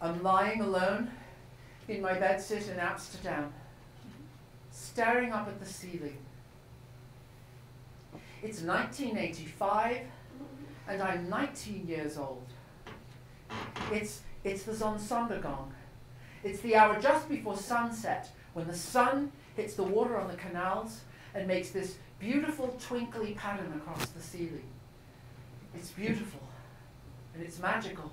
I'm lying alone in my bedsit in Amsterdam, staring up at the ceiling. It's 1985, and I'm 19 years old. It's the Zonsondergang. It's the hour just before sunset, when the sun hits the water on the canals and makes this beautiful twinkly pattern across the ceiling. It's beautiful, and it's magical.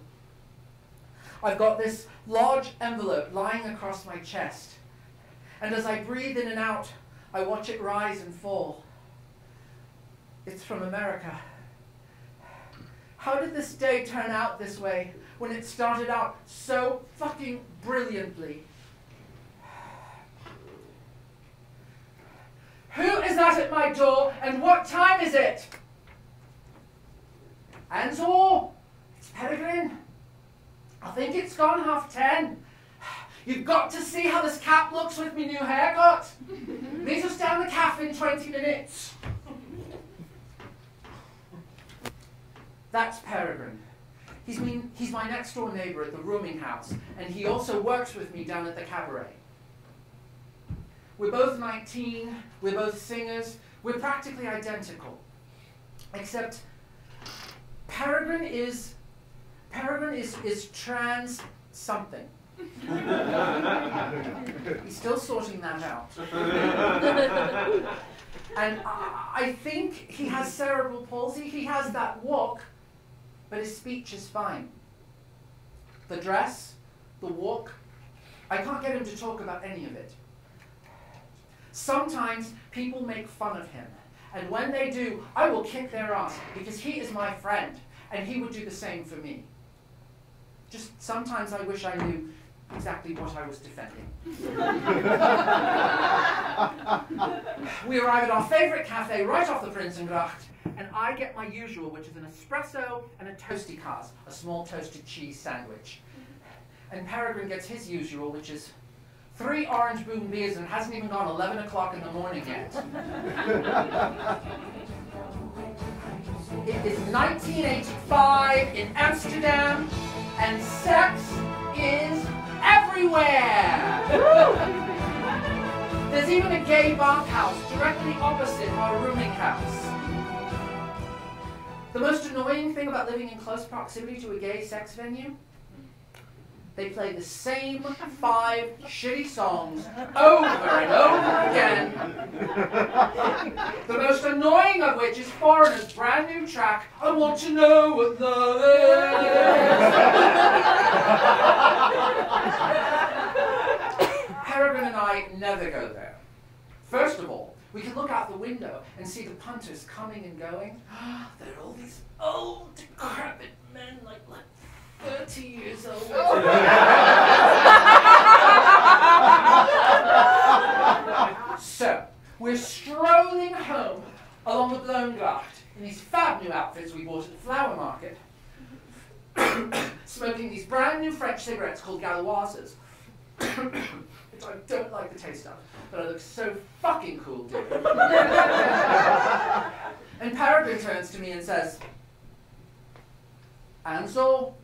I've got this large envelope lying across my chest, and as I breathe in and out, I watch it rise and fall. It's from America. How did this day turn out this way when it started out so fucking brilliantly? Who is that at my door, and what time is it? Enzo? It's Peregrine. I think it's gone 10:30. You've got to see how this cap looks with me new haircut. Meet us down the cafe in 20 minutes. That's Peregrine. He's my next door neighbour at the rooming house, and he also works with me down at the cabaret. We're both 19, we're both singers, we're practically identical. Except Peregrine is trans something. He's still sorting that out. And I think he has cerebral palsy. He has that walk, but his speech is fine. The dress, the walk, I can't get him to talk about any of it. Sometimes people make fun of him, and when they do, I will kick their ass because he is my friend, and he would do the same for me. Just sometimes I wish I knew exactly what I was defending. We arrive at our favourite cafe right off the Prinsengracht, and I get my usual, which is an espresso and a toasty kaas, a small toasted cheese sandwich. And Peregrine gets his usual, which is 3 orange boom beers, and it hasn't even gone 11 o'clock in the morning yet. It is 1985 in Amsterdam, and sex is everywhere! There's even a gay bathhouse directly opposite our rooming house. The most annoying thing about living in close proximity to a gay sex venue? They play the same 5 shitty songs over and over again. The most annoying of which is Foreigner's brand new track, I Want to Know What Love Is. Peregrine and I never go there. First of all, we can look out the window and see the punters coming and going. There are all these old, decrepit men like 30 years old. So, we're strolling home along the Bloemgracht in these fab new outfits we bought at the flower market, smoking these brand new French cigarettes called Gauloises, which I don't like the taste of, but I look so fucking cool, dude. And Peregrine turns to me and says, Enzo,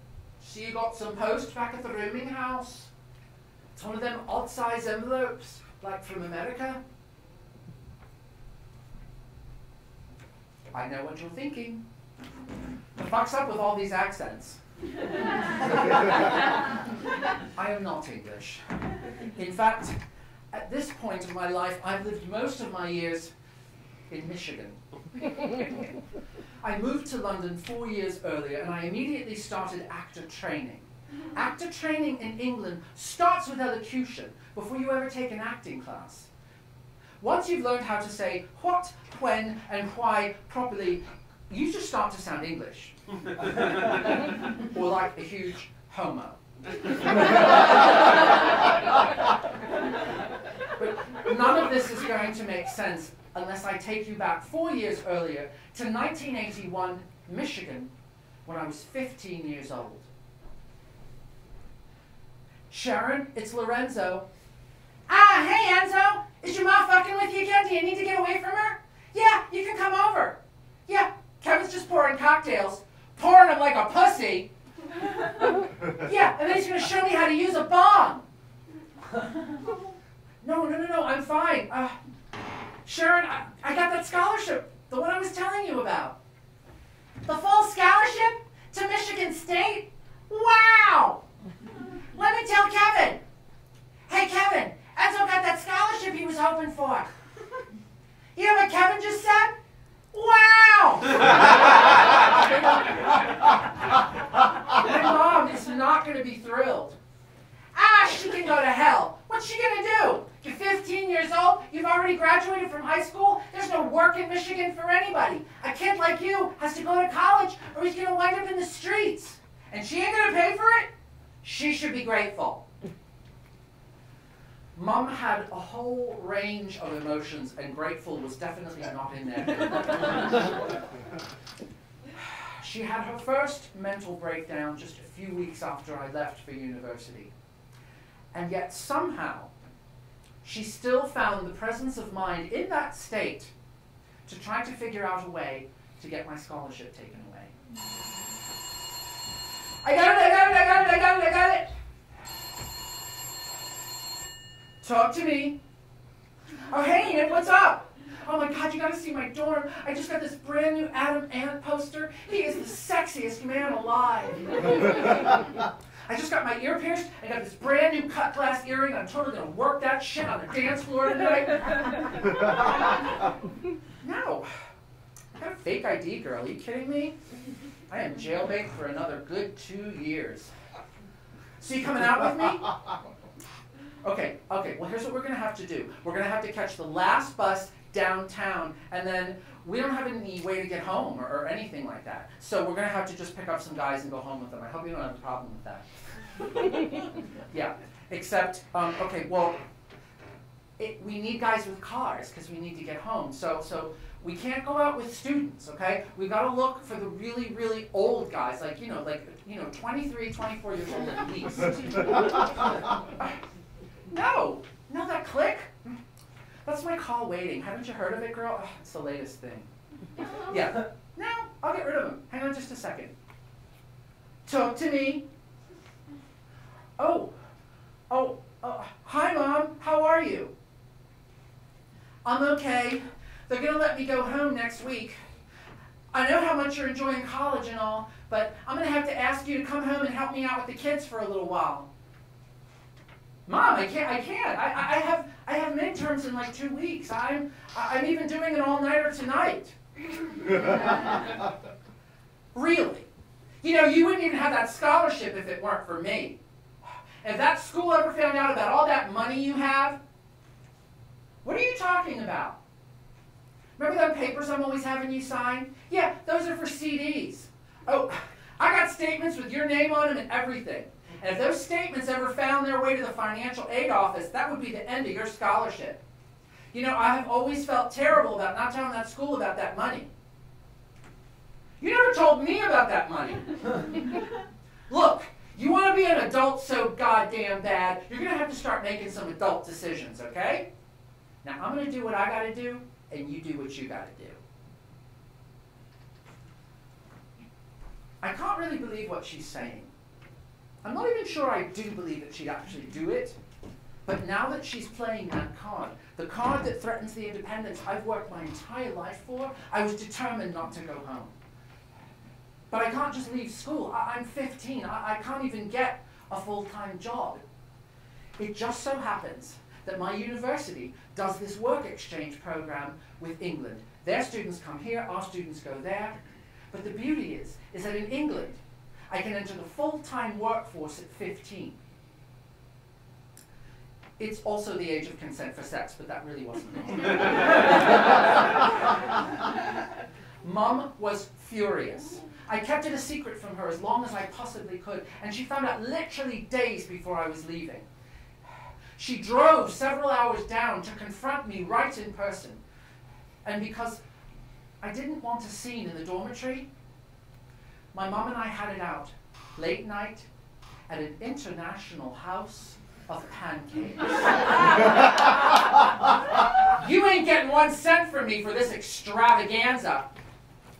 see you got some post back at the rooming house? It's one of them odd-size envelopes, like from America. I know what you're thinking. The fuck's up with all these accents? I am not English. In fact, at this point in my life, I've lived most of my years in Michigan. I moved to London 4 years earlier, and I immediately started actor training. Actor training in England starts with elocution before you ever take an acting class. Once you've learned how to say what, when, and why properly, you just start to sound English. Or like a huge homo. But none of this is going to make sense unless I take you back 4 years earlier to 1981, Michigan, when I was 15 years old. Sharon, it's Lorenzo. Ah, hey Enzo! Is your mom fucking with you again? Do you need to get away from her? Yeah, you can come over. Yeah, Kevin's just pouring cocktails. Pouring them like a pussy. Yeah, and then he's going to show me how to to use a bong. No, I'm fine. Sharon, I got that scholarship, the one I was telling you about. The full scholarship to Michigan State? Wow! Let me tell Kevin. Hey, Kevin, Enzo got that scholarship he was hoping for. You know what Kevin just said? Wow! My mom is not going to be thrilled. She can go to hell. What's she going to do? You're 15 years old, you've already graduated from high school, there's no work in Michigan for anybody. A kid like you has to go to college or he's going to wind up in the streets. And she ain't going to pay for it? She should be grateful. Mom had a whole range of emotions, and grateful was definitely not in there. She had her first mental breakdown just a few weeks after I left for university. And yet somehow, she still found the presence of mind in that state to try to figure out a way to get my scholarship taken away. I got it! Talk to me. Oh, hey, Nick, what's up? Oh my God, you gotta see my dorm. I just got this brand new Adam Ant poster. He is the sexiest man alive. I just got my ear pierced. I got this brand new cut glass earring. I'm totally gonna work that shit on the dance floor tonight. No. I got a fake ID, girl. Are you kidding me? I am jailbait for another good 2 years. So you coming out with me? Okay, well here's what we're going to have to do. We're going to have to catch the last bus downtown, and then we don't have any way to get home or anything like that. So we're going to have to just pick up some guys and go home with them. I hope you don't have a problem with that. Yeah, except, okay, well, we need guys with cars because we need to get home. So we can't go out with students, okay? We've got to look for the really, really old guys, like 23, 24 years old at least. No, that click? That's my call waiting. Haven't you heard of it, girl? Oh, it's the latest thing. Yeah. No, I'll get rid of him. Hang on just a second. Talk to me. Oh, hi, Mom. How are you? I'm okay. They're going to let me go home next week. I know how much you're enjoying college and all, but I'm going to have to ask you to come home and help me out with the kids for a little while. Mom, I can't. I have midterms in like 2 weeks. I'm even doing an all-nighter tonight. Really? You wouldn't even have that scholarship if it weren't for me. If that school ever found out about all that money you have, what are you talking about? Remember those papers I'm always having you sign? Yeah, those are for CDs. Oh, I got statements with your name on them and everything. And if those statements ever found their way to the financial aid office, that would be the end of your scholarship. I have always felt terrible about not telling that school about that money. You never told me about that money. Look, you want to be an adult so goddamn bad, you're going to have to start making some adult decisions, okay? Now, I'm going to do what I got to do, and you do what you got to do. I can't really believe what she's saying. I'm not even sure I do believe that she'd actually do it, but now that she's playing that card, the card that threatens the independence I've worked my entire life for, I was determined not to go home. But I can't just leave school. I'm 15. I can't even get a full-time job. It just so happens that my university does this work exchange program with England. Their students come here, our students go there. But the beauty is that in England, I can enter the full-time workforce at 15. It's also the age of consent for sex, but that really wasn't it. Mom was furious. I kept it a secret from her as long as I possibly could, and she found out literally days before I was leaving. She drove several hours down to confront me right in person. And because I didn't want a scene in the dormitory, my mom and I had it out, late night, at an international house of pancakes. You ain't getting 1 cent from me for this extravaganza.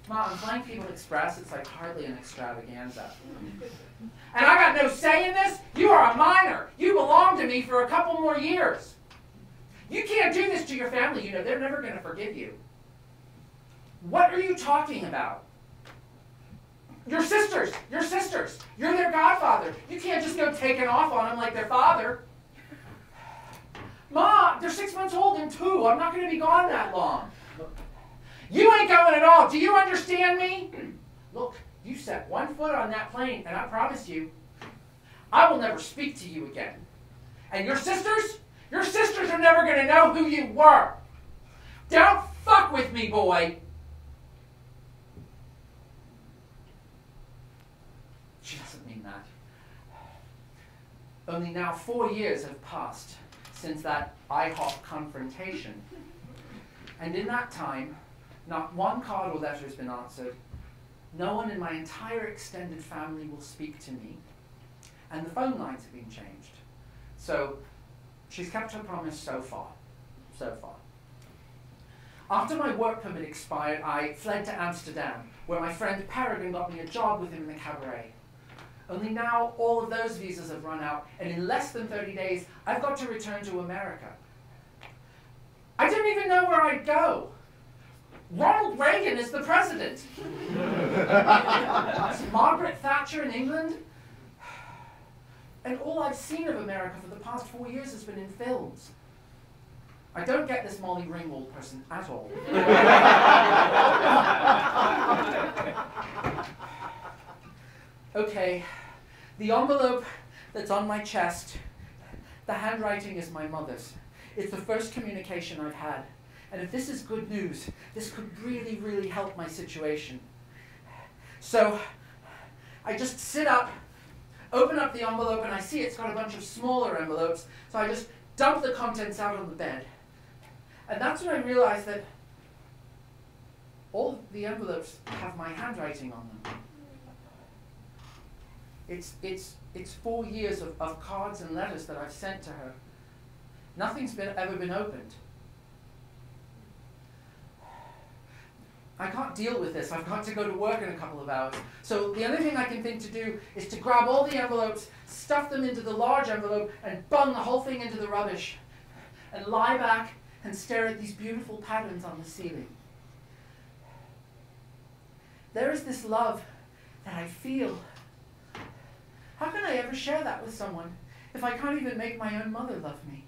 Ma, I'm flying People Express. It's like hardly an extravaganza. And I got no say in this? You are a minor. You belong to me for a couple more years. You can't do this to your family. You know, they're never going to forgive you. What are you talking about? Your sisters. Your sisters. You're their godfather. You can't just go taking off on them like their father. Ma, they're 6 months old and 2. I'm not going to be gone that long. You ain't going at all. Do you understand me? Look, you set one foot on that plane, and I promise you, I will never speak to you again. And your sisters are never going to know who you were. Don't fuck with me, boy. She doesn't mean that. Only now 4 years have passed since that IHOP confrontation. And in that time, not one card or letter has been answered. No one in my entire extended family will speak to me. And the phone lines have been changed. So she's kept her promise so far. So far. After my work permit expired, I fled to Amsterdam, where my friend Peregrine got me a job with him in the cabaret. Only now all of those visas have run out, and in less than 30 days, I've got to return to America. I don't even know where I'd go. Ronald Reagan is the president. It's Margaret Thatcher in England. And all I've seen of America for the past 4 years has been in films. I don't get this Molly Ringwald person at all. Okay, the envelope that's on my chest, the handwriting is my mother's. It's the first communication I've had. And if this is good news, this could really, really help my situation. So I just sit up, open up the envelope, and I see it's got a bunch of smaller envelopes. So I just dump the contents out on the bed. And that's when I realized that all the envelopes have my handwriting on them. It's 4 years of cards and letters that I've sent to her. Nothing's ever been opened. I can't deal with this. I've got to go to work in a couple of hours. So the only thing I can think to do is to grab all the envelopes, stuff them into the large envelope, and bung the whole thing into the rubbish, and lie back and stare at these beautiful patterns on the ceiling. There is this love that I feel. How can I ever share that with someone if I can't even make my own mother love me?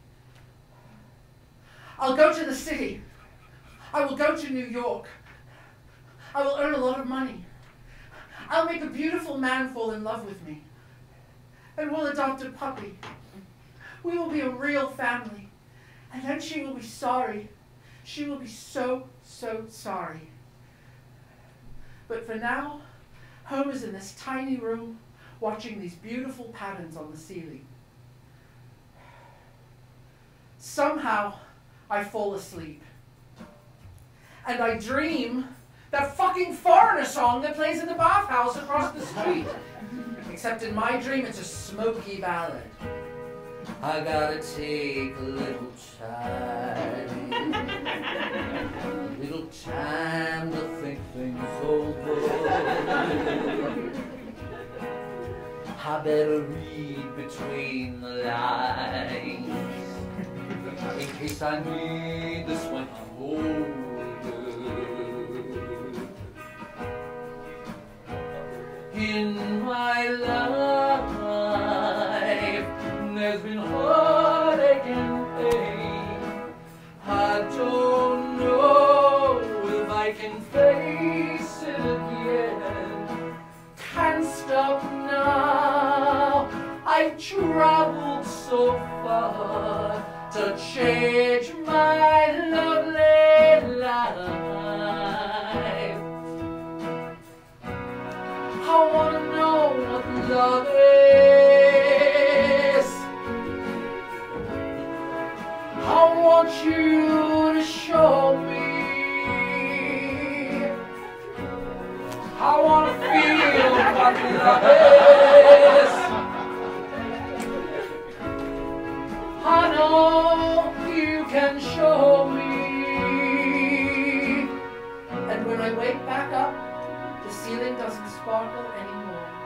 I'll go to the city. I will go to New York. I will earn a lot of money. I'll make a beautiful man fall in love with me. And we'll adopt a puppy. We will be a real family. And then she will be sorry. She will be so, so sorry. But for now, home is in this tiny room, watching these beautiful patterns on the ceiling. Somehow, I fall asleep. And I dream that fucking foreigner song that plays in the bathhouse across the street. Except in my dream, it's a smoky ballad. I gotta take a little time to think things over. I better read between the lines in case I need this when I'm older. In my life, there's been heartache and pain. I don't know if I can face it again. Can't stop now. I've traveled so far to change my lovely life. I wanna know what love is. I want you to show me. I wanna feel what love is. I know you can show me. And when I wake back up, ceiling doesn't sparkle anymore.